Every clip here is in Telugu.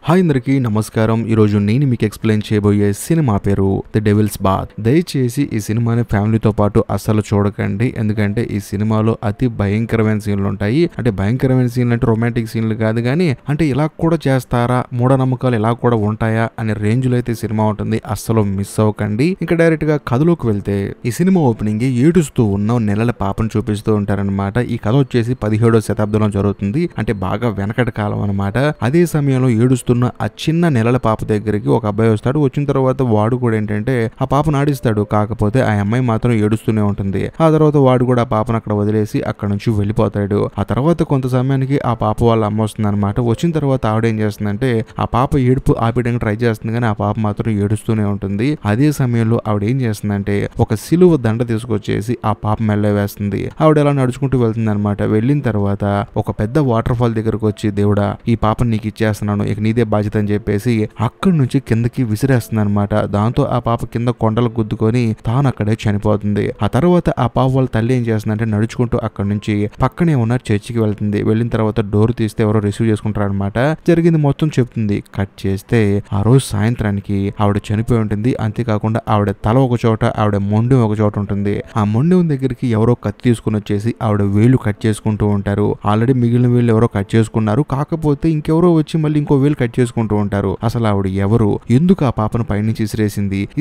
హాయ్ అందరికీ నమస్కారం. ఈరోజు నేను మీకు ఎక్స్ప్లెయిన్ చేయబోయే సినిమా పేరు ది డెవిల్స్ బాత్. దయచేసి ఈ సినిమాని ఫ్యామిలీతో పాటు అస్సలు చూడకండి. ఎందుకంటే ఈ సినిమాలో అతి భయంకరమైన సీన్లు ఉంటాయి. అంటే భయంకరమైన సీన్లు అంటే రొమాంటిక్ సీన్లు కాదు, కానీ అంటే ఇలా కూడా చేస్తారా, మూఢనమ్మకాలు ఇలా కూడా ఉంటాయా అనే రేంజ్ లో అయితే సినిమా ఉంటుంది. అస్సలు మిస్ అవ్వకండి. ఇంకా డైరెక్ట్ గా కథలోకి వెళ్తే ఈ సినిమా ఓపెనింగ్ ఏడుస్తూ ఉన్న నెలల పాపను చూపిస్తూ ఉంటారనమాట. ఈ కథ వచ్చేసి 17వ శతాబ్దంలో జరుగుతుంది. అంటే బాగా వెనకటి కాలం అనమాట. అదే సమయంలో ఏడుస్తున్న ఆ చిన్న నెలల పాప దగ్గరికి ఒక అబ్బాయి వస్తాడు. వచ్చిన తర్వాత వాడు కూడా ఏంటంటే ఆ పాపను ఆడిస్తాడు. కాకపోతే ఆ అమ్మాయి మాత్రం ఏడుస్తూనే ఉంటుంది. ఆ తర్వాత వాడు కూడా ఆ పాపను అక్కడ వదిలేసి అక్కడ నుంచి వెళ్ళిపోతాడు. ఆ తర్వాత కొంత సమయానికి ఆ పాప వాళ్ళ అమ్మ వస్తుంది అనమాట. వచ్చిన తర్వాత ఆవిడ ఏం చేస్తుందంటే ఆ పాప ఏడుపు ఆపేయడానికి ట్రై చేస్తుంది, కానీ ఆ పాప మాత్రం ఏడుస్తూనే ఉంటుంది. అదే సమయంలో ఆవిడ ఏం చేస్తుందంటే ఒక సిలువ దండ తీసుకొచ్చేసి ఆ పాప మెల్ల వేస్తుంది. ఆవిడ ఎలా నడుచుకుంటూ వెళ్తుంది అనమాట. వెళ్ళిన తర్వాత ఒక పెద్ద వాటర్ ఫాల్ దగ్గరకు వచ్చి, దేవుడా ఈ పాపను నీకు ఇచ్చేస్తున్నాను, ఇక నీదే బాధ్యత అని చెప్పేసి అక్కడి నుంచి కిందకి విసిరేస్తుంది అనమాట. దాంతో ఆ పాప కింద కొండలు గుద్దుకొని తాను అక్కడే చనిపోతుంది. ఆ తర్వాత ఆ పాప వాళ్ళ తల్లి ఏం చేస్తుందంటే నడుచుకుంటూ అక్కడి నుంచి పక్కనే ఉన్న చర్చికి వెళ్తుంది. వెళ్ళిన తర్వాత డోర్ తీస్తే ఎవరో రిసీవ్ చేసుకుంటారు అనమాట. జరిగింది మొత్తం చెప్తుంది. కట్ చేస్తే ఆ రోజు సాయంత్రానికి ఆవిడ చనిపోయి ఉంటుంది. అంతేకాకుండా ఆవిడ తల ఒక చోట, ఆవిడ మొండెం ఒక చోట ఉంటుంది. ఆ మొండెం దగ్గరికి ఎవరో కత్తి తీసుకుని వచ్చేసి ఆవిడ వేలు కట్ చేసుకుంటూ ఉంటారు. ఆల్రెడీ మిగిలిన వేలు ఎవరో కట్ చేసుకున్నారు. కాకపోతే ఇంకెవరో వచ్చి మళ్ళీ ఇంకో వేలు కట్ చేసుకుంటూ ఉంటారు. అసలు ఆవిడ ఎవరు, ఎందుకు ఆ పాపను పైనుంచి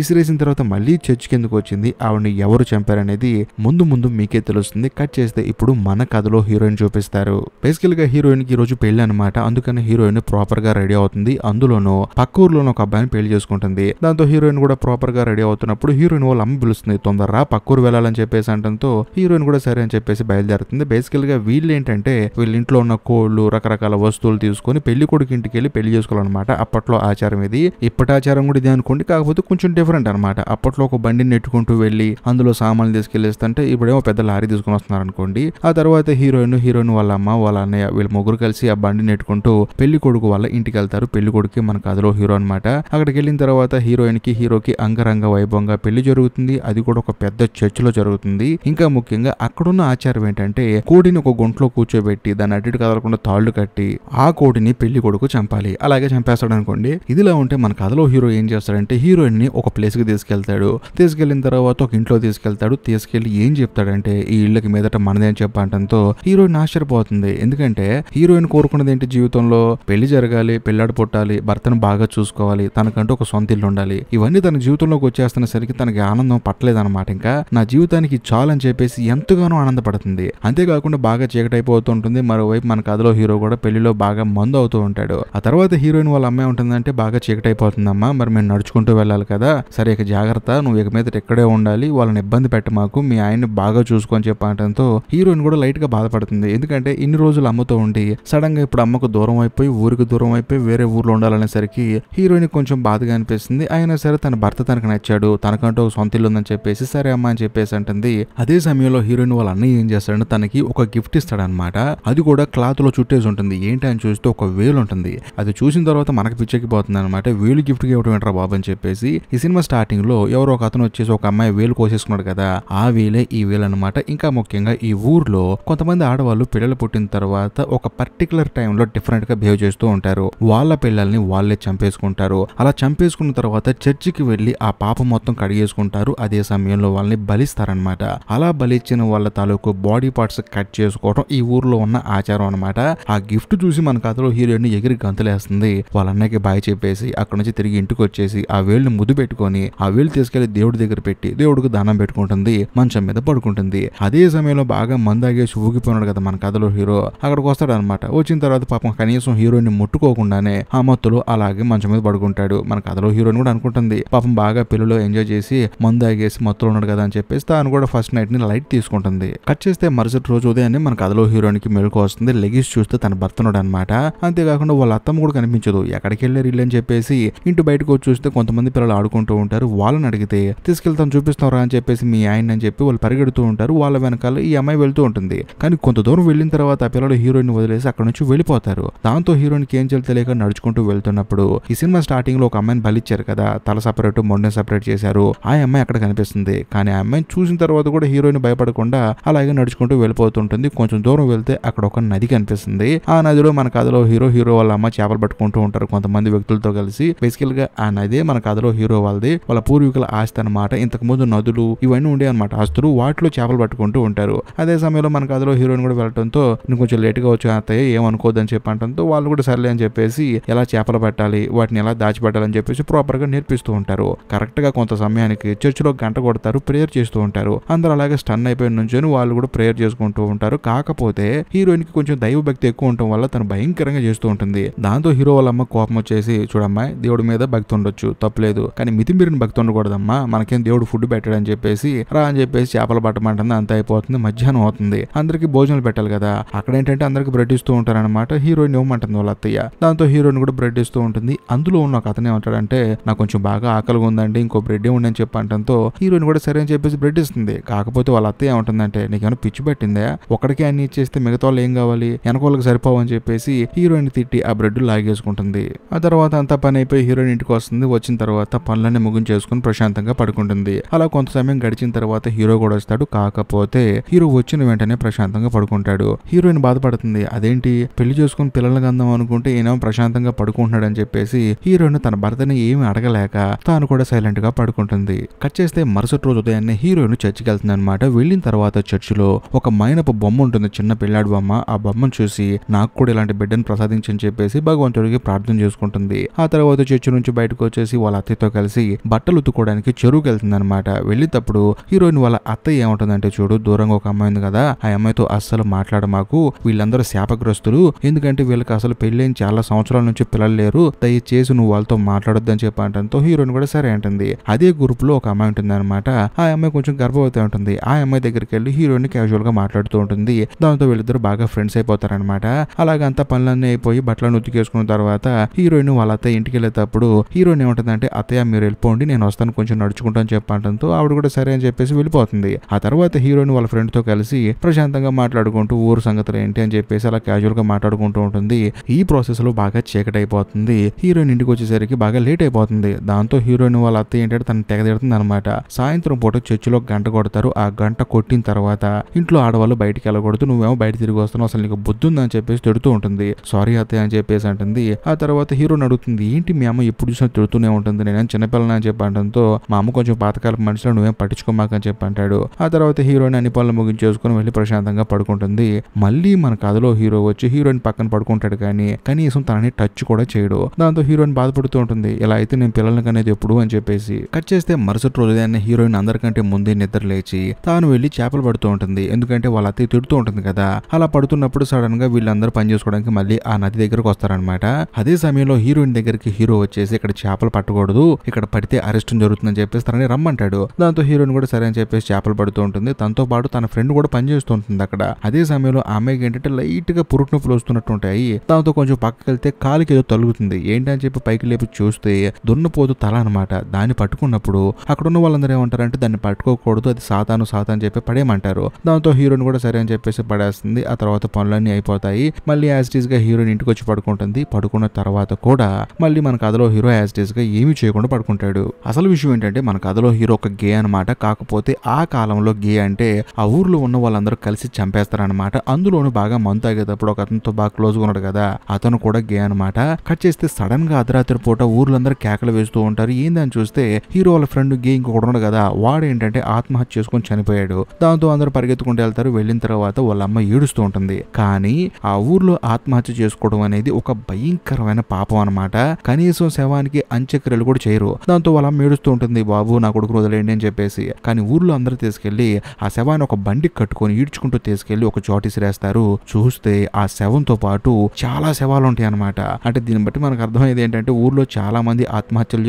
ఇసిరేసిన తర్వాత మళ్ళీ చర్చికి ఎందుకు వచ్చింది, ఆవిడని ఎవరు చంపారనేది ముందు ముందు మీకే తెలుస్తుంది. కట్ చేస్తే ఇప్పుడు మన కథలో హీరోయిన్ చూపిస్తారు. బేసికల్ గా హీరోయిన్ కి ఈ రోజు పెళ్లి అనమాట. అందుకని హీరోయిన్ ప్రాపర్ గా రెడీ అవుతుంది. అందులోనూ పక్క ఊర్లోనూ ఒక అబ్బాయిని పెళ్లి చేసుకుంటుంది. దాంతో హీరోయిన్ కూడా ప్రాపర్ గా రెడీ అవుతున్నప్పుడు హీరోయిన్ వాళ్ళ అమ్మ పిలుస్తుంది, తొందరరా పక్క ఊరు వెళ్ళాలని చెప్పేసి అంటంతో హీరోయిన్ కూడా సరే అని చెప్పేసి బయలుదేరుతుంది. బేసికల్ గా వీళ్ళు ఏంటంటే వీళ్ళ ఇంట్లో ఉన్న కోళ్లు రకరకాల వస్తువులు తీసుకొని పెళ్లి కొడుకు ఇంటికి వెళ్ళి పెళ్లి చేసుకోవాలన్నమాట. అప్పట్లో ఆచారం ఇది. ఇప్పటి ఆచారం కూడా ఇది అనుకోండి, కాకపోతే కొంచెం డిఫరెంట్ అనమాట. అప్పట్లో ఒక బండిని నెట్టుకుంటూ వెళ్ళి అందులో సామాన్లు తీసుకెళ్లిస్తుంటే ఇప్పుడేమో పెద్ద లారీ తీసుకుని వస్తున్నారు అనుకోండి. ఆ తర్వాత హీరోయిన్ వాళ్ళ అమ్మ వాళ్ళ అన్నయ్య వీళ్ళు ముగ్గురు కలిసి ఆ బండి నెట్టుకుంటూ పెళ్లి కొడుకు వాళ్ళ ఇంటికి వెళ్తారు. పెళ్లి కొడుకు మన కథలో హీరో అనమాట. అక్కడికి వెళ్ళిన తర్వాత హీరోయిన్ కి హీరోకి అంగరంగ వైభవంగా పెళ్లి జరుగుతుంది. అది కూడా ఒక పెద్ద చర్చిలో జరుగుతుంది. ఇంకా ముఖ్యంగా అక్కడున్న ఆచారం ఏంటంటే కోడిని ఒక గుంట్లో కూర్చోబెట్టి దాన్ని అటు ఇటు కదలకుండా తాళ్లు కట్టి ఆ కోడిని పెళ్లి కొడుకు చంపాలి. అలాగే చంపేస్తాడు అనుకోండి. ఇదిలా ఉంటే మన కథలో హీరో ఏం చేస్తాడంటే హీరోయిన్ ని ఒక ప్లేస్ కి తీసుకెళ్తాడు. తీసుకెళ్లిన తర్వాత ఒక ఇంట్లో తీసుకెళ్తాడు. తీసుకెళ్లి ఏం చెప్తాడంటే ఈ ఇళ్ళకి మీదట మనదే అని చెప్పడంతో హీరోయిన్ ఆశ్చర్యపోతుంది. ఎందుకంటే హీరోయిన్ కోరుకున్నది ఏంటి, జీవితంలో పెళ్లి జరగాలి, పెళ్లాడు పుట్టాలి, భర్తను బాగా చూసుకోవాలి, తనకంటూ ఒక సొంత ఇల్లు ఉండాలి. ఇవన్నీ తన జీవితంలోకి వచ్చేస్తున్న సరికి తనకి ఆనందం పట్టలేదన్నమాట. ఇంకా నా జీవితానికి చాలని చెప్పేసి ఎంతగానో ఆనందపడుతుంది. అంతేకాకుండా బాగా చీకటైపోతుంటుంది. మరోవైపు మన కథలో హీరో కూడా పెళ్లిలో బాగా మందు అవుతూ ఉంటాడు. ఆ తర్వాత హీరోయిన్ వాళ్ళ అమ్మాయి ఉంటుందంటే బాగా చీకటైపోతుందమ్మా, మరి మేము నడుచుకుంటూ వెళ్ళాలి కదా, సరే ఇక జాగ్రత్త, నువ్వు ఇక మీద ఎక్కడే ఉండాలి, వాళ్ళని ఇబ్బంది పెట్ట మాకు, మీ ఆయన్ని బాగా చూసుకొని చెప్పడంతో హీరోయిన్ కూడా లైట్ గా బాధపడుతుంది. ఎందుకంటే ఇన్ని రోజులు అమ్మతో ఉండి సడన్ గా ఇప్పుడు అమ్మకు దూరం అయిపోయి ఊరికి దూరం అయిపోయి వేరే ఊర్లో ఉండాలనేసరికి హీరోయిన్ కొంచెం బాధగా అనిపిస్తుంది. అయినా సరే తన భర్త తనకు నచ్చాడు, తనకంటూ ఒక సొంత ఇల్లు ఉందని చెప్పేసి సరే అమ్మ అని చెప్పేసి అంటుంది. అదే సమయంలో హీరోయిన్ వాళ్ళ అన్నయ్య ఏం చేస్తాడంటే తనకి ఒక గిఫ్ట్ ఇస్తాడనమాట. అది కూడా క్లాత్ లో చుట్టేసి ఉంటుంది. ఏంటి అని చూస్తే ఒక వేలు ఉంటుంది. అది చూసిన తర్వాత మనకు పిచ్చెక్కిపోతుంది అనమాట. వేలు గిఫ్ట్ గా ఇవ్వడం ఏంట్రా బాబు అని చెప్పేసి ఈ సినిమా స్టార్టింగ్ లో ఎవరో ఒక అతను వచ్చేసి ఒక అమ్మాయి వేలు కోసేసుకున్నాడు కదా, ఆ వేలే ఈ వేలు అనమాట. ఇంకా ముఖ్యంగా ఈ ఊర్లో కొంతమంది ఆడవాళ్ళు పిల్లలు పుట్టిన తర్వాత ఒక పర్టికులర్ టైంలో డిఫరెంట్ గా బిహేవ్ చేస్తూ ఉంటారు. వాళ్ళ పిల్లల్ని వాళ్ళే చంపేసుకుంటారు. అలా చంపేసుకున్న తర్వాత చర్చికి వెళ్లి ఆ పాప మొత్తం కడిగేసుకుంటారు. అదే సమయంలో వాళ్ళని బలిస్తారనమాట. అలా బలిచ్చిన వాళ్ళ తాలూకు బాడీ పార్ట్స్ కట్ చేసుకోవడం ఈ ఊర్లో ఉన్న ఆచారం అనమాట. ఆ గిఫ్ట్ చూసి మన కథలో హీరోయిన్ ఎగిరి గంతులేస్తుంది. వాళ్ళ అన్నయ్యకి బాయ్ చెప్పేసి అక్కడ నుంచి తిరిగి ఇంటికి వచ్చేసి ఆ వేలుని ముద్దు పెట్టుకొని ఆ వేలు తీసుకెళ్లి దేవుడి దగ్గర పెట్టి దేవుడికి దానం పెట్టుకుంటుంది. మంచం మీద పడుకుంటుంది. అదే సమయంలో బాగా మందాగేసి ఊగిపోయినాడు కదా మన కథలో హీరో, అక్కడికి వస్తాడు అనమాట. వచ్చిన తర్వాత పాపం కనీసం హీరోయిన్ ముట్టుకోకుండానే ఆ మత్తులో అలాగే మంచం మీద పడుకుంటాడు. మన కథలో హీరోయిన్ కూడా అనుకుంటుంది పాపం బాగా పెళ్లిలో ఎంజాయ్ చేసి మందాగేసి మత్తులో ఉన్నాడు కదా అని చెప్పేసి తాను కూడా ఫస్ట్ నైట్ ని లైట్ తీసుకుంటుంది. కట్ చేస్తే మరుసటి రోజు ఉదయాన్నే మన కథలో హీరోయిన్ కి మెలకు వస్తుంది. లెగిసి చూస్తే తన భర్త ఉన్నాడు అనమాట. అంతేకాకుండా వాళ్ళ అత్తమ్మ కూడా కనిపించదు. ఎక్కడికి వెళ్ళారు ఇల్లు అని చెప్పేసి ఇంటి బయటకు వచ్చి చూస్తే కొంతమంది పిల్లలు ఆడుకుంటూ ఉంటారు. వాళ్ళని అడిగితే తీసుకెళ్తాను చూపిస్తారా అని చెప్పేసి మీ ఆయన అని చెప్పి వాళ్ళు పరిగెడుతూ ఉంటారు. వాళ్ళ వెనకాల ఈ అమ్మాయి వెళ్తూ ఉంటుంది. కానీ కొంత దూరం వెళ్ళిన తర్వాత ఆ పిల్లలు హీరోయిన్ వదిలేసి అక్కడ నుంచి వెళ్ళిపోతారు. దాంతో హీరోయిన్ కి ఏం చేయాలో తెలియక నడుచుకుంటూ వెళ్తున్నప్పుడు ఈ సినిమా స్టార్టింగ్ లో ఒక అమ్మాయిని బలిచ్చారు కదా, తల సపరేట్ మొండెం సపరేట్ చేశారు. ఆ అమ్మాయి అక్కడ కనిపిస్తుంది. కానీ ఆ అమ్మాయిని చూసిన తర్వాత కూడా హీరోయిన్ భయపడకుండా అలాగే నడుచుకుంటూ వెళ్ళిపోతుంటుంది. కొంచెం దూరం వెళ్తే అక్కడ ఒక నది కనిపిస్తుంది. ఆ నదిలో మన కథలో హీరో వాళ్ళ అమ్మ చేపలు పట్టుకుంటూ ఉంటారు కొంతమంది వ్యక్తులతో కలిసి. బేసికల్ గా ఆ నదే మన కథలో హీరో వాళ్ళది, వాళ్ళ పూర్వీకుల ఆస్తి అనమాట. ఇంతకు ముందు నదులు ఇవన్నీ ఉండే అనమాట ఆస్తులు, వాటిలో చేపలు పట్టుకుంటూ ఉంటారు. అదే సమయంలో మన కథలో హీరోయిన్ కూడా వెళ్ళడంతో నువ్వు కొంచెం లేట్ గా వచ్చి అత్తయ్య ఏమనుకోదని చెప్పడంతో వాళ్ళు కూడా సర్లే అని చెప్పేసి ఎలా చేపలు పట్టాలి, వాటిని ఎలా దాచిపెట్టాలని చెప్పేసి ప్రాపర్ గా నేర్పిస్తూ ఉంటారు. కరెక్ట్ గా కొంత సమయానికి చర్చిలో గంట కొడతారు, ప్రేయర్ చేస్తూ ఉంటారు. అందరూ అలాగే స్టన్ అయిపోయిన నుంచి వాళ్ళు కూడా ప్రేయర్ చేసుకుంటూ ఉంటారు. కాకపోతే హీరోయిన్ కి కొంచెం దైవ భక్తి ఎక్కువ ఉండటం వల్ల తను భయంకరంగా చేస్తూ ఉంటుంది. దాంతో హీరో వాళ్ళ అమ్మ కోపం వచ్చేసి, చూడమ్మా దేవుడి మీద భక్తి ఉండొచ్చు తప్పలేదు, కానీ మితిమీరిన భక్తి ఉండకూడదమ్మా, మనకేం దేవుడు ఫుడ్ పెట్టాడని చెప్పేసి రా అని చెప్పేసి చేపలు పట్టమంటుంది. అంత అయిపోతుంది, మధ్యాహ్నం అవుతుంది, అందరికి భోజనాలు పెట్టాలి కదా. అక్కడ ఏంటంటే అందరికి బ్రెడ్ ఇస్తూ ఉంటారనమాట. హీరోయిన్ ఇవ్వమంటుంది వాళ్ళ అత్తయ్య. దాంతో హీరోయిన్ కూడా బ్రెడ్ ఇస్తూ ఉంటుంది. అందులో ఉన్న ఒక అతను ఏమంటాడంటే, నాకు కొంచెం బాగా ఆకలిగా ఉందండి, ఇంకో బ్రెడ్ ఉండని చెప్పంటంతో హీరోయిన్ కూడా సరే అని చెప్పేసి బ్రెడ్ ఇస్తుంది. కాకపోతే వాళ్ళ అత్తయ్య ఏమంటుందంటే, నీకేమైనా పిచ్చి పెట్టిందా, ఒకడికే అన్ని ఇచ్చేస్తే మిగతా వాళ్ళు ఏం కావాలి, వెనకోళ్ళకి సరిపోవని చెప్పేసి హీరోయిన్ తిట్టి ఆ బ్రెడ్ లాగేసుకుంటుంది. ఆ తర్వాత అంతా పని అయిపోయి హీరోయిన్ ఇంటికి వస్తుంది. వచ్చిన తర్వాత పనులన్నీ ముగించేసుకుని ప్రశాంతంగా పడుకుంటుంది. అలా కొంత సమయం గడిచిన తర్వాత హీరో కూడా వస్తాడు. కాకపోతే హీరో వచ్చిన వెంటనే ప్రశాంతంగా పడుకుంటాడు. హీరోయిన్ బాధపడుతుంది, అదేంటి పెళ్లి చేసుకుని పిల్లలకి అందాం అనుకుంటే ఈయన ప్రశాంతంగా పడుకుంటున్నాడు అని చెప్పేసి హీరోయిన్ తన భర్తని ఏమి అడగలేక తాను కూడా సైలెంట్ గా పడుకుంటుంది. కట్ చేస్తే మరుసటి రోజు ఉదయాన్నే హీరోయిన్ చర్చికి వెళ్తుంది అనమాట. వెళ్ళిన తర్వాత చర్చిలో ఒక మైనపు బొమ్మ ఉంటుంది, చిన్న పిల్లాడి బొమ్మ. ఆ బొమ్మను చూసి నాకు కూడా ఇలాంటి బిడ్డను ప్రసాదించని చెప్పేసి భగవంతుడికి ప్రార్థన చేసుకుంటుంది. ఆ తర్వాత చర్చి నుంచి బయటకు వచ్చేసి వాళ్ళ అత్తయ్యతో కలిసి బట్టలు ఉతుక్కోవడానికి చెరువుకి వెళ్తుంది అనమాట. వెళ్ళేటప్పుడు హీరోయిన్ వాళ్ళ అత్తయ్య ఏమంటుందంటే, చూడు దూరంగా ఒక అమ్మాయి ఉంది కదా, ఆ అమ్మాయితో అస్సలు మాట్లాడమాకు, వీళ్ళందరూ శాపగ్రస్తులు, ఎందుకంటే వీళ్ళకి అసలు పెళ్ళైన చాలా సంవత్సరాల నుంచి పిల్లలు లేరు, దయచేసి నువ్వు వాళ్ళతో మాట్లాడొద్దని చెప్పంటంతో హీరోయిన్ కూడా సరే అంటుంది. అదే గ్రూప్ లో ఒక అమ్మాయి ఉంటుంది అనమాట. ఆ అమ్మాయి కొంచెం గర్భవతి ఉంటుంది. ఆ అమ్మాయి దగ్గరికి వెళ్ళి హీరోయిన్ క్యాజువల్ గా మాట్లాడుతూ ఉంటుంది. దాంతో వీళ్ళిద్దరు బాగా ఫ్రెండ్స్ అయిపోతారనమాట. అలాగే అంతా పనులన్నీ అయిపోయి బట్టలను ఉతికేసుకున్న తర్వాత హీరోయిన్ వాళ్ళ అత్తయ్య ఇంటికి వెళ్ళేటప్పుడు హీరోయిన్ ఏమంటుందంటే, అత్తయ్య మీరు వెళ్ళిపోండి, నేను వస్తాను, కొంచెం నడుచుకుంటాను చెప్పంటంతో ఆవిడ కూడా సరే అని చెప్పేసి వెళ్ళిపోతుంది. ఆ తర్వాత హీరోయిన్ వాళ్ళ ఫ్రెండ్ తో కలిసి ప్రశాంతంగా మాట్లాడుకుంటూ ఊరు సంగతులు ఏంటి అని చెప్పేసి అలా క్యాజువల్ గా మాట్లాడుకుంటూ ఉంటుంది. ఈ ప్రాసెస్ లో బాగా చీకటి అయిపోతుంది. హీరోయిన్ ఇంటికి వచ్చేసరికి బాగా లేట్ అయిపోతుంది. దాంతో హీరోయిన్ వాళ్ళ అత్తయ్య ఏంటంటే తను తెగదిడుతుంది అనమాట. సాయంత్రం పూట చర్చిలో గంట కొడతారు. ఆ గంట కొట్టిన తర్వాత ఇంట్లో ఆడవాళ్ళు బయటికి వెళ్ళకూడదు, నువ్వేమో బయట తిరిగి వస్తున్నావు, అసలు నీకు బుద్ధి ఉందని చెప్పేసి తిడుతూ ఉంటుంది. సారీ అత్తయ్య అని చెప్పేసి అంటుంది. ఆ తర్వాత హీరోయిన్ అడుగుతుంది, ఏంటి మీ అమ్మ ఎప్పుడు చూసినా తిడుతూనే ఉంటుంది, నేనేం చిన్నపిల్లని అని చెప్పి అంటంతో మా అమ్మ కొంచెం పాతకాలపు మనిషిలో నువ్వేం పట్టించుకోమాకని చెప్పి అంటాడు. ఆ తర్వాత హీరోయిన్ అన్ని పనులు ముగించేసుకుని వెళ్ళి ప్రశాంతంగా పడుకుంటుంది. మళ్ళీ మన కథలో హీరో వచ్చి హీరోయిన్ పక్కన పడుకుంటాడు, కానీ కనీసం తనని టచ్ కూడా చేయడు. దాంతో హీరోయిన్ బాధపడుతూ ఉంటుంది, ఇలా అయితే నేను పిల్లలకి అనేది ఎప్పుడు అని చెప్పేసి. కట్ చేస్తే మరుసటి రోజునే హీరోయిన్ అందరికంటే ముందే నిద్ర లేచి తాను వెళ్ళి చేపలు పడుతూ ఉంటుంది. ఎందుకంటే వాళ్ళ అత్తయ్య తిడుతూ ఉంటుంది కదా. అలా పడుతున్నప్పుడు సడన్ గా వీళ్ళందరూ పని చేసుకోవడానికి మళ్ళీ ఆ నది దగ్గరకు వస్తారనమాట. అదే సమయంలో హీరోయిన్ దగ్గరికి హీరో వచ్చేసి, ఇక్కడ చేపలు పట్టకూడదు, ఇక్కడ పడితే అరెస్ట్ జరుగుతుందని చెప్పేసి తనని రమ్మంటాడు. దాంతో హీరోయిన్ కూడా సరే అని చెప్పేసి చేపలు పడుతూ ఉంటుంది. తనతో పాటు తన ఫ్రెండ్ కూడా పనిచేస్తూ ఉంటుంది అక్కడ. అదే సమయంలో ఆ అమ్మాయికి ఏంటంటే లైట్ గా పురుటి నొప్పులు వస్తున్నట్టు ఉంటాయి. దాంతో కొంచెం పక్కకి వెళ్తే కాలికి ఏదో తలుగుతుంది. ఏంటని చెప్పి పైకి లేపి చూస్తే దున్నపోతు తల అనమాట. దాన్ని పట్టుకున్నప్పుడు అక్కడ ఉన్న వాళ్ళందరూ ఏమంటారంటే, దాన్ని పట్టుకోకూడదు, అది సాతాను అని చెప్పి పడేయమంటారు. దాంతో హీరోయిన్ కూడా సరే అని చెప్పేసి పడేస్తుంది. ఆ తర్వాత పనులన్నీ అయిపోతాయి. మళ్ళీ యాజ్ టీజ్ గా హీరోయిన్ ఇంటికి వచ్చి పడుకుంటుంది. పడుకున్న తర్వాత కూడా మళ్ళీ మన కథలో హీరో యాజ్ టీజ్ గా ఏమీ చేయకుండా పడుకుంటాడు. అసలు విషయం ఏంటంటే, మన కథలో హీరో ఒక గే అనమాట. కాకపోతే ఆ కాలంలో గే అంటే ఆ ఊర్లో ఉన్న వాళ్ళందరూ కలిసి చంపేస్తారనమాట. అందులోనూ బాగా మందు తాగేటప్పుడు ఒక అతనితో బాగా క్లోజ్ గా ఉన్నాడు కదా, అతను కూడా గే అనమాట. కట్ చేస్తే సడన్ గా అర్ధరాత్రి పూట ఊర్లందరూ కేకలు వేస్తూ ఉంటారు. ఏందని చూస్తే హీరో వాళ్ళ ఫ్రెండ్ గే ఇంకొకడు ఉన్నాడు కదా, వాడు ఏంటంటే ఆత్మహత్య చేసుకుని చనిపోయాడు. దాంతో అందరూ పరిగెత్తుకుంటూ వెళ్తారు. వెళ్ళిన తర్వాత వాళ్ళ అమ్మ ఏడుస్తూ ఉంటుంది. కానీ ఆ ఊర్లో ఆత్మహత్య చేసుకోవడం అనేది ఒక భయంకరమైన పాపం అనమాట. కనీసం శవానికి అంత్యక్రియలు కూడా చేయరు. దాంతో వాళ్ళ అమ్మ ఏడుస్తూ ఉంటుంది, బాబు నా కొడుకు వదిలేండి అని చెప్పేసి. కానీ ఊర్లో అందరూ తీసుకెళ్లి ఆ శవాన్ని ఒక బండికి కట్టుకొని ఈడ్చుకుంటూ తీసుకెళ్లి ఒక చోటు ఇసిరేస్తారు. చూస్తే ఆ శవంతో పాటు చాలా శవాలు ఉంటాయి అనమాట. అంటే దీన్ని బట్టి మనకు అర్థమయ్యేది ఏంటంటే, ఊర్లో చాలా మంది ఆత్మహత్యలు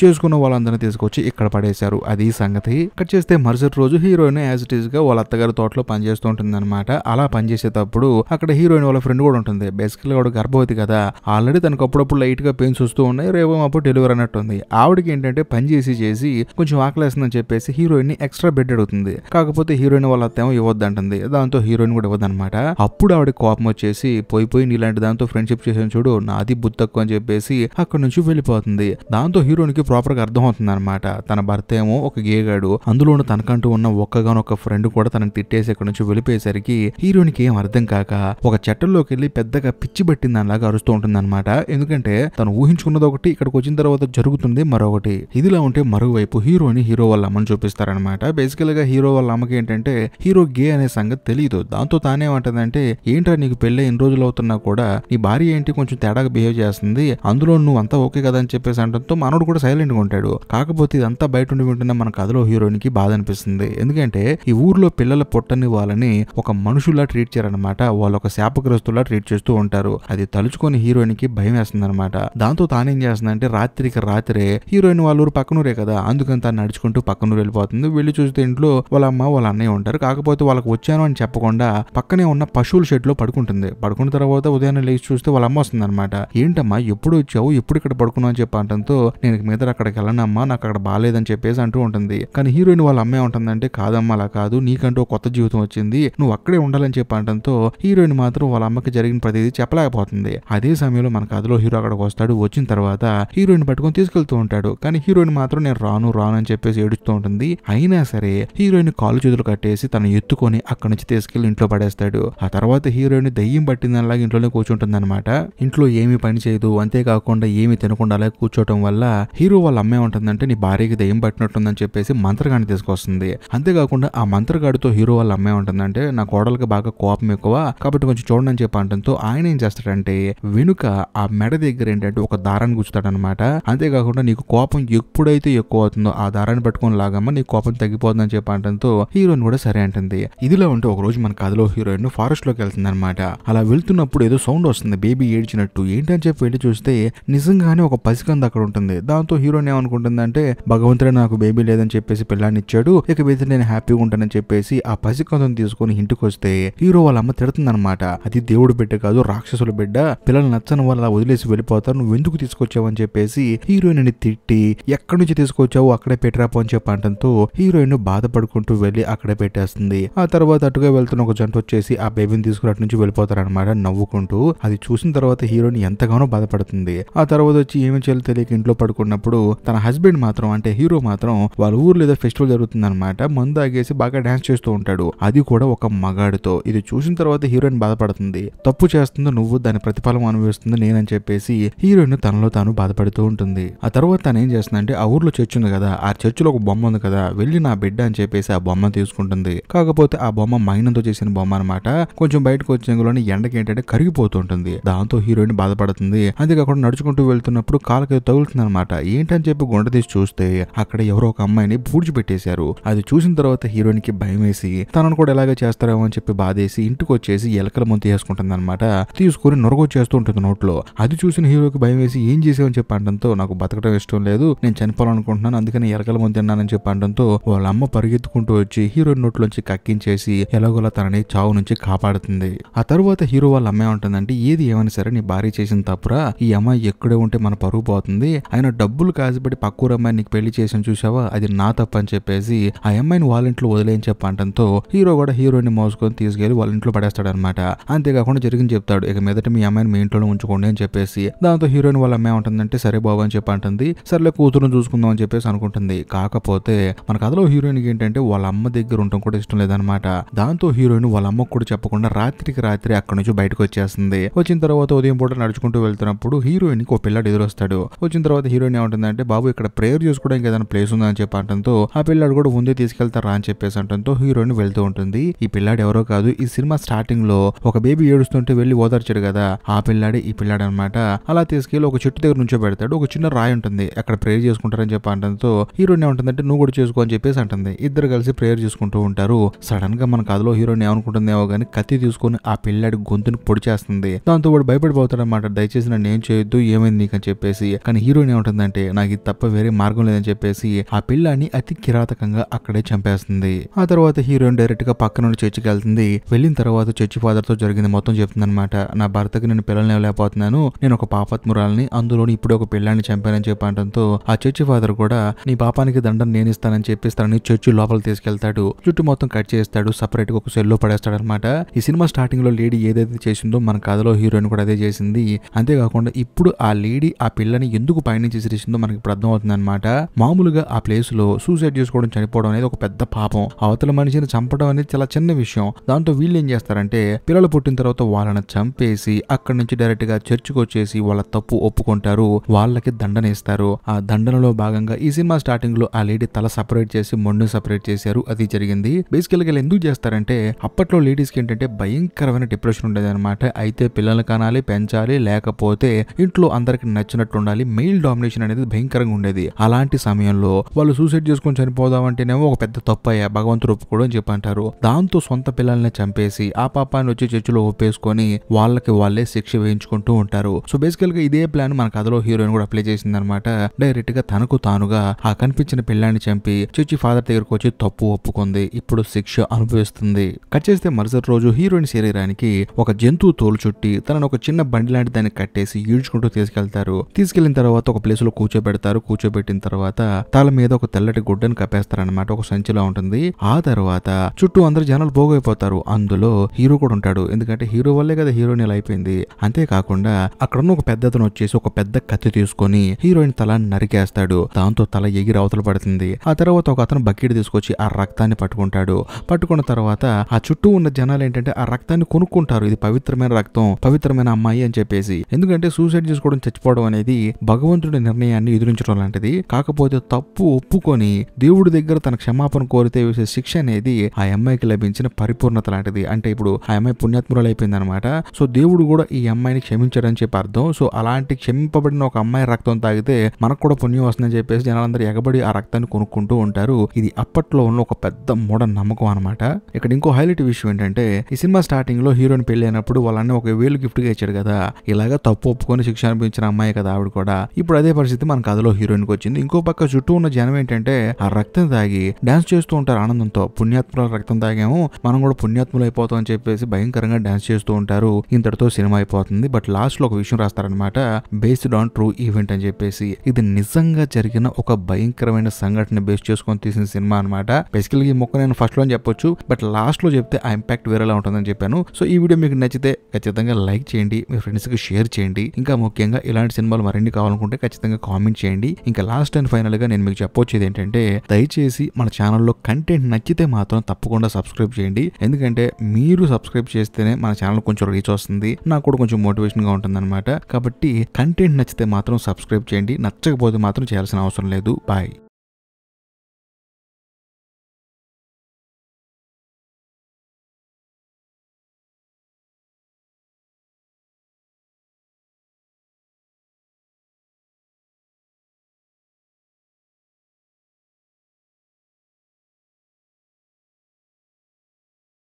చేసుకున్న వాళ్ళందరినీ తీసుకొచ్చి ఇక్కడ పడేశారు. అది సంగతి. కట్ చేస్తే మరుసటి రోజు హీరోయిన్ యాజ్ ఇట్ ఈస్ గా వాళ్ళ అత్తగారి తోటలో పనిచేస్తూ ఉంటుంది అనమాట. అలా పనిచేసేటప్పుడు అక్కడ హీరోయిన్ వాళ్ళ ఫ్రెండ్ కూడా ఉంటుంది. బేసికల్ గా గర్భవతి కదా, ఆల్రెడీ తనకు అప్పుడప్పుడు లైట్ గా పెయిన్స్ వస్తూ ఉన్నాయి, రేపు అప్పుడు డెలివరీ అన్నట్టుంది. ఆవిడకి ఏంటంటే పని చేసి కొంచెం ఆకలేస్తుందని చెప్పేసి హీరోయిన్ ని ఎక్స్ట్రా బెడ్ అడుగుతుంది. కాకపోతే హీరోయిన్ వాళ్ళ అత్తేమో ఇవ్వద్దంటుంది. దాంతో హీరోయిన్ కూడా ఇవ్వదన్నమాట. అప్పుడు ఆవిడ కోపం వచ్చేసి, పోయి నీలాంటి దాంతో ఫ్రెండ్షిప్ చేసాను చూడు, నాది బుద్ధి తక్కువ అని చెప్పేసి అక్కడ నుంచి వెళ్ళిపోతుంది. దాంతో హీరోయిన్ కి ప్రాపర్ గా అర్థం అవుతుంది అనమాట, తన భర్త ఏమో ఒక గేగాడు, అందులోనూ తనకంటూ ఉన్న ఒక్కగానొక్క ఫ్రెండ్ కూడా తనని తిట్టేసి అక్కడ నుంచి వెళ్ళిపోయేసరికి హీరోయిన్ కి ఏం అర్థం కాక ఒక చెట్టంలోకి వెళ్ళి పెద్దగా పిచ్చి పట్టింది దానిలాగా అరుస్తూ చేస్తూ ఉంటుంది అనమాట. ఎందుకంటే తను ఊహించుకున్నది ఒకటి, ఇక్కడికి వచ్చిన తర్వాత జరుగుతుంది మరొకటి. ఇదిలా ఉంటే మరోవైపు హీరోని హీరో వాళ్ళ అమ్మని చూపిస్తారనమాట. బేసికల్ గా హీరో వాళ్ళ అమ్మకి ఏంటంటే హీరో గే అనే సంగతి తెలియదు. దాంతో తానేమంటదంటే ఏంట్రా నీకు పెళ్ళి ఎన్ని రోజులు అవుతున్నా కూడా నీ భార్య ఏంటి కొంచెం తేడాగా బిహేవ్ చేస్తుంది, అందులో నువ్వు అంతా ఓకే కదా అని చెప్పేసి అంటంతో మనోడు కూడా సైలెంట్ గా ఉంటాడు. కాకపోతే ఇదంతా బయట ఉండి వింటున్న మన కథలో హీరోయిన్కి బాధ అనిపిస్తుంది. ఎందుకంటే ఈ ఊర్లో పిల్లల పొట్టని వాళ్ళని ఒక మనుషుల్లా ట్రీట్ చేయరనమాట, వాళ్ళు ఒక శాపగ్రస్తులా ట్రీట్ చేస్తూ ఉంటారు. అది తలుచుకొని హీరోయిన్ కి భయం వేస్తుంది అనమాట. దాంతో తానేం చేస్తుందంటే రాత్రికి రాత్రే హీరోయిన్ వాళ్ళ ఊరు పక్కనూరే కదా, అందుకని తాను నడుచుకుంటూ పక్కనూరు వెళ్ళిపోతుంది. వెళ్ళి చూస్తే ఇంట్లో వాళ్ళ అమ్మ వాళ్ళ అన్నయ్య ఉంటారు. కాకపోతే వాళ్ళకి వచ్చాను అని చెప్పకుండా పక్కనే ఉన్న పశువుల షెడ్ లో పడుకుంటుంది. పడుకున్న తర్వాత ఉదయాన్నే లేచి చూస్తే వాళ్ళ అమ్మ వస్తుంది అనమాట. ఏంటమ్మా ఎప్పుడు వచ్చావు, ఎప్పుడు ఇక్కడ పడుకున్నావు అని చెప్పి అంటంతో నేను మీద అక్కడికి వెళ్ళనమ్మా, నాకు అక్కడ బాగాలేదని చెప్పేసి అంటూ ఉంటుంది. కానీ హీరోయిన్ వాళ్ళ అమ్మే ఉంటుందంటే కాదమ్మా అలా కాదు, నీకంటూ కొత్త జీవితం వచ్చింది, నువ్వు అక్కడే ఉండాలని చెప్పి అంటంతో హీరోయిన్ మాత్రం వాళ్ళ అమ్మకి జరిగిన ప్రతిదీ చెప్పలేకపోతుంది. అదే సమయంలో మన కథలో హీరో అక్కడికి వస్తాడు. వచ్చిన తర్వాత హీరోయిన్ పట్టుకొని తీసుకెళ్తూ ఉంటాడు. కానీ హీరోయిన్ మాత్రం నేను రాను రాను అని చెప్పేసి ఏడుస్తూ ఉంటుంది. అయినా సరే హీరోయిన్ కాలు చేతులు కట్టేసి తను ఎత్తుకొని అక్కడి నుంచి తీసుకెళ్లి ఇంట్లో పడేస్తాడు. ఆ తర్వాత హీరోయిన్ దయ్యం పట్టిందనలాగా ఇంట్లోనే కూర్చుంటుంది అనమాట. ఇంట్లో ఏమి పని చేయదు, అంతేకాకుండా ఏమి తినకుండా అలా కూర్చోవటం వల్ల హీరో వాళ్ళ అమ్మే ఉంటుందంటే నీ భార్యకి దయ్యం పట్టినట్టుందని చెప్పేసి మంత్రగాడిని తీసుకొస్తుంది. అంతేకాకుండా ఆ మంత్రగాడితో హీరో వాళ్ళ అమ్మే ఉంటుందంటే నా కోడలకి బాగా కోపం ఎక్కువ కాబట్టి కొంచెం చూడండి అని చెప్పి అంటంతో ఆయన ఏం చేస్తాడంటే వెనుక ఆ మెడ దగ్గర ఏంటంటే ఒక దారాన్ని గుచ్చుతాడనమాట. అంతేకాకుండా నీకు కోపం ఎప్పుడైతే ఎక్కువ అవుతుందో ఆ దారాన్ని పట్టుకొని లాగమ్మ నీ కోపం తగ్గిపోతుందని చెప్పి అంటంతో హీరోయిన్ కూడా సరే అంటుంది. ఇదిలా ఉంటే ఒక రోజు మన కథలో హీరోయిన్ ఫారెస్ట్ లోకి వెళ్తుంది అనమాట. అలా వెళ్తున్నప్పుడు ఏదో సౌండ్ వస్తుంది, బేబీ ఏడ్చినట్టు. ఏంటని చెప్పి వెళ్ళి చూస్తే నిజంగానే ఒక పసికంద అక్కడ ఉంటుంది. దాంతో హీరోయిన్ ఏమనుకుంటుందంటే భగవంతుడే నాకు బేబీ లేదని చెప్పేసి పిల్లాన్ని ఇచ్చాడు, ఇక మీద నేను హ్యాపీగా ఉంటానని చెప్పేసి ఆ పసికందను తీసుకొని ఇంటికి వస్తే హీరో వాళ్ళ అమ్మ తిడుతుందనమాట. అది దేవుడు బిడ్డ కాదు, రాక్షసుల బిడ్డ, పిల్లలు నచ్చని వల్ల వదిలేసి వెళ్ళిపోతారు, నువ్వు ఎందుకు తీసుకొచ్చావు అని చెప్పేసి హీరోయిన్ ని తిట్టి ఎక్కడి నుంచి తీసుకొచ్చావు అక్కడే పెట్టరాపో అని చెప్పి అంటంతో హీరోయిన్ బాధపడుకుంటూ వెళ్ళి అక్కడే పెట్టేస్తుంది. ఆ తర్వాత అటుగా వెళ్తున్న ఒక జంట వచ్చేసి ఆ బేబీని తీసుకుని అటు నుంచి వెళ్ళిపోతారనమాట నవ్వుకుంటూ. అది చూసిన తర్వాత హీరోయిన్ ఎంతగానో బాధపడుతుంది. ఆ తర్వాత వచ్చి ఏమి చేయాలో తెలియక ఇంట్లో పడుకున్నప్పుడు తన హస్బెండ్ మాత్రం అంటే హీరో మాత్రం వాళ్ళ ఊర్లో ఏదో ఫెస్టివల్ జరుగుతుంది అనమాట, మందు ఆగేసి బాగా డాన్స్ చేస్తూ ఉంటాడు, అది కూడా ఒక మగాడితో. ఇది చూసిన తర్వాత హీరోయిన్ బాధపడుతుంది. తప్పు చేస్తుందో నువ్వు, దాని ప్రతిఫలం అనుభవిస్తుంది నేనని చెప్పేసి హీరోయిన్ తనలో తాను బాధపడుతూ ఉంటుంది. ఆ తర్వాత తను ఏం చేస్తుందంటే ఆ ఊర్లో చర్చ్ ఉంది కదా, ఆ చర్చిలో ఒక బొమ్మ ఉంది కదా, వెళ్ళి నా బిడ్డ అని చెప్పేసి ఆ బొమ్మ తీసుకుంటుంది. కాకపోతే ఆ బొమ్మ మైనంతో చేసిన బొమ్మ అనమాట. కొంచెం బయటకు వచ్చేలోని ఎండకి ఏంటంటే కరిగిపోతుంటుంది. దాంతో హీరోయిన్ బాధపడుతుంది. అంతేకాకుండా నడుచుకుంటూ వెళ్తున్నప్పుడు కాళ్ళకి తగులుతుంది అనమాట. ఏంటని చెప్పి గుండె తీసి చూస్తే అక్కడ ఎవరో ఒక అమ్మాయిని పూడ్చిపెట్టేశారు. అది చూసిన తర్వాత హీరోయిన్ కి భయం వేసి తనను కూడా ఎలాగే చేస్తారేమో అని చెప్పి బాధేసి ఇంటికి వచ్చేసి ఎలకల ముందు వేసుకుంటుంది అనమాట. తీసుకుని నొరగొచ్చేస్తూ ఉంటుంది నోట్లో. అది చూసిన హీరోకి భయం వేసి ఏం చేసావని చెప్పి అంటంతో నాకు బతకడం ఇష్టం లేదు, నేను చనిపోవాలనుకుంటున్నాను, అందుకని ఎలకల ముందు తిన్నానని చెప్పి అంటంతో వాళ్ళ అమ్మ పరిగెత్తుకుంటూ వచ్చి హీరోయిన్ నోట్లోంచి కక్కించేసి ఎలాగోలా తనని చావు నుంచి కాపాడుతుంది. ఆ తర్వాత హీరో వాళ్ళ అమ్మాయి ఉంటుందంటే ఏది ఏమైనా సరే నీ భార్య చేసిన తప్పురా, ఈ అమ్మాయి ఎక్కడే ఉంటే మన పరుగు పోతుంది, ఆయన డబ్బులు కాసిపడి పక్కూరు అమ్మాయి నీకు పెళ్లి చేసాను చూసావా, అది నా తప్పు అని చెప్పేసి ఆ అమ్మాయిని వాళ్ళ ఇంట్లో వదిలేని చెప్పి అంటంతో హీరో కూడా హీరోయిన్ మోసుకొని తీసుకెళ్లి వాళ్ళ ఇంట్లో పడేస్తాడు అనమాట. అంతేకాకుండా జరిగింది చెప్తాడు, ఇక మీదట మీ అమ్మాయిని మీ ఇంట్లో ఉంచుకోండి అని చెప్పేసి. దాంతో హీరోయిన్ వాళ్ళ అమ్మాయి ఉంటుందంటే సరే బాబు అని చెప్పి అంటుంది. సర్లే కూతురును చూసుకుందాం అని చెప్పేసి అనుకుంటుంది. కాకపోతే మన కథలో హీరోయిన్ ఏంటంటే వాళ్ళ అమ్మ దగ్గర ఉండటం కూడా ఇష్టం లేదనమాట. దాంతో హీరోయిన్ వాళ్ళ అమ్మకు కూడా చెప్పకుండా రాత్రికి రాత్రి అక్కడి నుంచి బయటకు వచ్చేస్తుంది. వచ్చిన తర్వాత ఉదయం పూట నడుచుకుంటూ వెళ్తున్నప్పుడు హీరోయిన్ కి ఒక పిల్లాడు ఎదురొస్తాడు. వచ్చిన తర్వాత హీరోయిన్ ఏమంటుందంటే బాబు ఇక్కడ ప్రేయర్ చేసుకోవడానికి ఏదైనా ప్లేస్ ఉందని చెప్పి అంటంతో ఆ పిల్లాడు కూడా ముందే తీసుకెళ్తారా అని చెప్పేసి అంటంతో హీరోయిన్ వెళ్తూ ఉంటుంది. ఈ పిల్లాడు ఎవరో కాదు, ఈ సినిమా స్టార్టింగ్ లో ఒక బేబీ ఏడుస్తుంటే వెళ్ళి ఓదార్చాడు కదా ఆ పిల్లాడే ఈ పిల్లాడు అనమాట. అలా తీసుకెళ్లి ఒక చెట్టు దగ్గర నుంచో పెడతాడు. ఒక చిన్న రాయి ఉంటుంది, అక్కడ ప్రేయర్ చేసుకుంటారని చెప్పి అంటంతో హీరోయిన్ ఏమంటుందంటే నువ్వు కూడా చేసుకో అని చెప్పేసి అంటుంది. ఇద్దరు కలిసి ప్రేయర్ చేసుకుంటూ ఉంటారు. సడన్ గా మన కథలో హీరోయిన్ ఏమనుకుంటుందేమో గానీ కత్తి తీసుకుని ఆ పిల్లాడి గొంతుని పొడి చేస్తుంది. దాంతో వాడు భయపడిపోతాడు అనమాట. దయచేసి నన్ను ఏం చేయొద్దు, ఏమైంది నీకు అని చెప్పేసి. కానీ హీరోయిన్ ఏమంటుందంటే నాకు ఇది తప్ప వేరే మార్గం లేదని చెప్పేసి ఆ పిల్లాన్ని అతి కిరాతకంగా అక్కడే చంపేస్తుంది. ఆ తర్వాత హీరోయిన్ డైరెక్ట్ గా పక్క నుండి చర్చికి వెళ్తుంది. వెళ్ళిన తర్వాత చర్చి ఫాదర్ తో జరిగింది మొత్తం చెప్తుంది అనమాట. నా భర్తకి నేను పిల్లల్ని ఇవ్వలేకపోతున్నాను, నేను ఒక పాపాత్మురాలని, అందులో ఇప్పుడు ఒక పిల్లాన్ని చంపానని చెప్పి అంటంతో ఆ చర్చి ఫాదర్ కూడా నీ పాపానికి దండం నేను ఇస్తానని చెప్పేసి తనని చర్చి లోపల తీసుకెళ్తాడు. జుట్టు మొత్తం కట్ చేస్తాడు, సపరేట్ గా ఒక సెల్లో పడేస్తాడు అనమాట. ఈ సినిమా స్టార్టింగ్ లో లేడీ ఏదైతే చేసిందో మన కథలో హీరోయిన్ కూడా అదే చేసింది. అంతేకాకుండా ఇప్పుడు ఆ లేడీ ఆ పిల్లని ఎందుకు పైనుంచి విసిరిసిందో మనకి ఇప్పుడు అర్థం అవుతుంది అనమాట. మామూలుగా ఆ ప్లేస్ లో సూసైడ్ చేసుకోవడం, చనిపోవడం అనేది ఒక పెద్ద పాపం. అవతల మనిషిని చంపడం అనేది చాలా చిన్న విషయం. దాంతో వీళ్ళు ఏం చేస్తారంటే పిల్లలు పుట్టిన తర్వాత వాళ్ళని చంపేసి అక్కడి నుంచి నుంచి డైరెక్ట్ గా చర్చికి వచ్చేసి వాళ్ళ తప్పు ఒప్పుకుంటారు, వాళ్ళకి దండన ఇస్తారు. ఆ దండనలో భాగంగా ఈ సినిమా స్టార్టింగ్ లో ఆ లేడీ తల సెపరేట్ చేసి మొండు సెపరేట్ చేశారు, అది జరిగింది. బేసికల్ గా ఎందుకు చేస్తారంటే అప్పట్లో లేడీస్ కి ఏంటంటే భయంకరమైన డిప్రెషన్ ఉండేది అనమాట. అయితే పిల్లలు కనాలి, పెంచాలి, లేకపోతే ఇంట్లో అందరికి నచ్చినట్టు ఉండాలి, మెయిల్ డామినేషన్ అనేది భయంకరంగా ఉండేది. అలాంటి సమయంలో వాళ్ళు సూసైడ్ చేసుకొని చనిపోదామంటేనేమో ఒక పెద్ద తప్పు అయ్యా, భగవంతుడు ఒప్పుకోవడం అని చెప్పి అంటారు. దాంతో సొంత పిల్లల్ని చంపేసి ఆ పాపాన్ని వచ్చి చర్చిలో ఒప్పేసుకొని వాళ్ళకి వాళ్ళే శిక్ష వేయించుకుంటూ ఉంటారు. సో బేసికల్ గా ఇదే ప్లాన్ మన కథలో హీరోయిన్ కూడా అప్లై చేసింది అనమాట. డైరెక్ట్ గా తనకు తానుగా ఆ కనిపించిన పిల్లాన్ని చంపి చర్చి ఫాదర్ దగ్గరకు వచ్చి తప్పు ఒప్పుకుంది, ఇప్పుడు శిక్ష అనుభవిస్తుంది. కట్ చేస్తే మరుసటి రోజు హీరోయిన్ శరీరానికి ఒక జంతువు తోలు చుట్టి తనను ఒక చిన్న బండి లాంటి దాన్ని కట్టేసి ఈడ్చుకుంటూ తీసుకెళ్తారు. తీసుకెళ్లిన తర్వాత ఒక ప్లేస్ లో కూర్చోబెడతారు. కూర్చోబెట్టిన తర్వాత తల మీద ఒక తెల్లటి గుడ్డను కప్పేస్తారనమాట, ఒక సంచిలో ఉంటుంది. ఆ తర్వాత చుట్టూ అందరు జనాలు పోగైపోతారు, అందులో హీరో కూడా ఉంటాడు. ఎందుకంటే హీరో వల్లే కదా హీరోయిన్ ఇలా అయిపోయింది. అంతేకాకుండా అక్కడున్న ఒక పెద్దతను వచ్చేసి ఒక పెద్ద కత్తి తీసుకొని హీరోయిన్ తల నరికేస్తాడు. దాంతో తల ఎగిరి అవతల పడుతుంది. ఆ తర్వాత ఒక అతను బకెట్ తీసుకొచ్చి ఆ రక్తాన్ని పట్టుకుంటాడు. పట్టుకున్న తర్వాత ఆ చుట్టూ ఉన్న జనాలు ఏంటంటే ఆ రక్తాన్ని కొనుక్కుంటారు, ఇది పవిత్రమైన రక్తం, పవిత్రమైన అమ్మాయి అని చెప్పేసి. ఎందుకంటే సూసైడ్ చేసుకోవడం, చచ్చిపోవడం అనేది భగవంతుడి నిర్ణయాన్ని ఎదురించడం లాంటిది. కాకపోతే తప్పు ఒప్పుకొని దేవుడి దగ్గర తన క్షమాపణ కోరితే వేసే శిక్ష అనేది ఆ అమ్మాయికి లభించిన పరిపూర్ణత లాంటిది. అంటే ఇప్పుడు ఆ అమ్మాయి పుణ్యాత్మురాలు అయిపోయింది అనమాట. సో దేవుడు కూడా ఈ అమ్మాయిని క్షమించాడని చెప్పి అర్థం. సో అలాంటి క్షమింపబడిన ఒక అమ్మాయి రక్తం తాగితే మనకు కూడా పుణ్యం వస్తుందని చెప్పేసి జనాలందరూ ఎగబడి ఆ రక్తాన్ని కొనుక్కుంటూ ఉంటారు. ఇది అప్పట్లో ఉన్న ఒక పెద్ద మూఢ నమ్మకం అనమాట. ఇక్కడ ఇంకో హైలైట్ విషయం ఏంటంటే ఈ సినిమా స్టార్టింగ్ లో హీరోయిన్ పెళ్లి అయినప్పుడు వాళ్ళని ఒక 1000 గిఫ్ట్ గా ఇచ్చాడు కదా, ఇలాగా తప్పు ఒప్పుకొని శిక్ష అనిపించిన అమ్మాయి కదా ఆవిడ కూడా. ఇప్పుడు అదే పరిస్థితి మన కథలో హీరోయిన్ కి వచ్చింది. ఇంకో పక్క చుట్టూ ఉన్న జనం ఏంటంటే ఆ రక్తం తాగి డాన్స్ చేస్తూ ఉంటారు ఆనందంతో. పుణ్యాత్ముల రక్తం తాగాము, మనం కూడా పుణ్యాత్ములు అయిపోతాం అని చెప్పేసి భయంకరంగా డాన్స్ చేస్తూ ఉంటారు. ఇంతటితో సినిమా అయిపోతుంది. బట్ లాస్ట్ లో ఒక విషయం రాస్తారనమాట, బేస్డ్ ఆన్ ట్రూ ఈవెంట్ అని చెప్పేసి. ఇది నిజంగా జరిగిన ఒక భయంకరమైన సంఘటన బేస్ చేసుకొని తీసిన సినిమా అనమాట. బేసికల్ ఈ మొక్క నేను ఫస్ట్ లో చెప్పొచ్చు, బట్ లాస్ట్ లో చెప్తే ఆ ఇంపాక్ట్ వేరేలా ఉంటుందని చెప్పాను. సో ఈ వీడియో మీకు నచ్చితే ఖచ్చితంగా లైక్ చేయండి, మీ ఫ్రెండ్స్ కి షేర్ చేయండి. ఇంకా ముఖ్యంగా ఇలాంటి సినిమాలు మరిన్ని కావాలనుకుంటే ఖచ్చితంగా కామెంట్ చేయండి. ఇంకా లాస్ట్ అండ్ ఫైనల్ గా నేను మీకు చెప్పొచ్చేది ఏంటంటే దయచేసి మన ఛానల్లో కంటెంట్ నచ్చితే మాత్రం తప్పకుండా సబ్స్క్రైబ్ చేయండి. ఎందుకంటే మీరు సబ్స్క్రైబ్ చేస్తేనే మన ఛానల్ కొంచెం రీచ్ వస్తుంది, నాకు కూడా కొంచెం మోటివేషన్ గా ఉంటుంది అనమాట. కాబట్టి కంటెంట్ నచ్చితే మాత్రం సబ్స్క్రైబ్ చేయండి, నచ్చకపోతే మాత్రం చేయాల్సిన అవసరం లేదు. బాయ్.